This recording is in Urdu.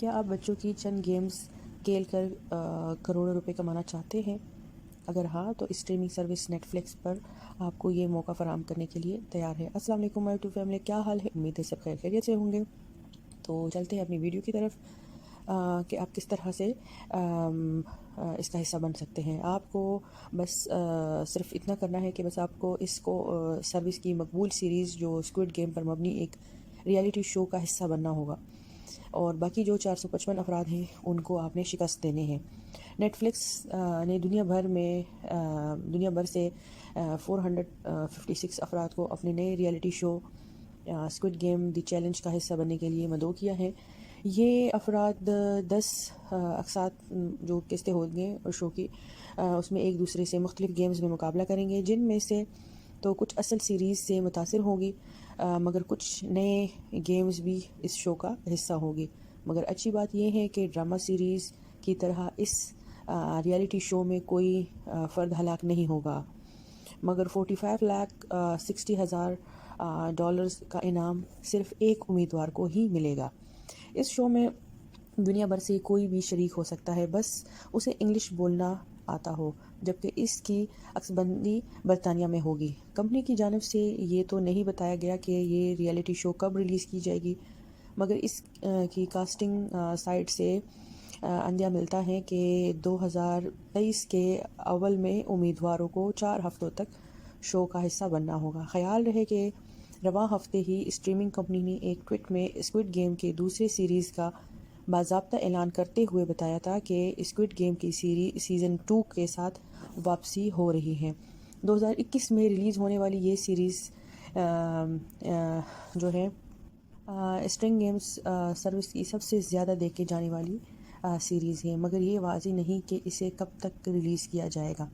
کیا آپ بچوں کی چند گیمز کھیل کر کروڑوں روپے کمانا چاہتے ہیں؟ اگر ہاں تو اسٹریمنگ سروس نیٹ فلکس پر آپ کو یہ موقع فراہم کرنے کے لیے تیار ہے۔ السلام علیکم مائی ٹو فیملی، کیا حال ہے؟ امید ہے سب خیریت سے ہوں گے۔ تو چلتے ہیں اپنی ویڈیو کی طرف کہ آپ کس طرح سے اس کا حصہ بن سکتے ہیں۔ آپ کو بس صرف اتنا کرنا ہے کہ بس آپ کو اس کو سروس کی مقبول سیریز جو اسکوئڈ گیم پر مبنی ایک ریئلٹی شو کا حصہ بننا ہوگا، اور باقی جو 455 افراد ہیں ان کو آپ نے شکست دینے ہیں۔ نیٹ فلکس نے دنیا بھر سے 456 افراد کو اپنے نئے reality show squid game the challenge کا حصہ بننے کے لیے مدعو کیا ہے۔ یہ افراد 10 اقساط جو قسطیں ہوں گے اور شو کی، اس میں ایک دوسرے سے مختلف گیمز میں مقابلہ کریں گے، جن میں سے تو کچھ اصل سیریز سے متاثر ہوگی، مگر کچھ نئے گیمز بھی اس شو کا حصہ ہوگی۔ مگر اچھی بات یہ ہے کہ ڈرامہ سیریز کی طرح اس ریئلٹی شو میں کوئی فرد ہلاک نہیں ہوگا، مگر 45,60,000 ڈالرز کا انعام صرف ایک امیدوار کو ہی ملے گا۔ اس شو میں دنیا بھر سے کوئی بھی شریک ہو سکتا ہے، بس اسے انگلش بولنا آتا ہو، جبکہ اس کی عکس بندی برطانیہ میں ہوگی۔ کمپنی کی جانب سے یہ تو نہیں بتایا گیا کہ یہ ریئلٹی شو کب ریلیز کی جائے گی، مگر اس کی کاسٹنگ سائٹ سے اندیا ملتا ہے کہ 2023 کے اول میں امیدواروں کو 4 ہفتوں تک شو کا حصہ بننا ہوگا۔ خیال رہے کہ رواں ہفتے ہی اسٹریمنگ کمپنی نے ایک ٹویٹ میں اسکوئڈ گیم کے دوسرے سیریز کا باضابطہ اعلان کرتے ہوئے بتایا تھا کہ اسکوئڈ گیم کی سیزن 2 کے ساتھ واپسی ہو رہی ہے۔ 2021 میں ریلیز ہونے والی یہ سیریز جو ہے اسٹرنگ گیمز سروس کی سب سے زیادہ دیکھے جانے والی سیریز ہے، مگر یہ واضح نہیں کہ اسے کب تک ریلیز کیا جائے گا۔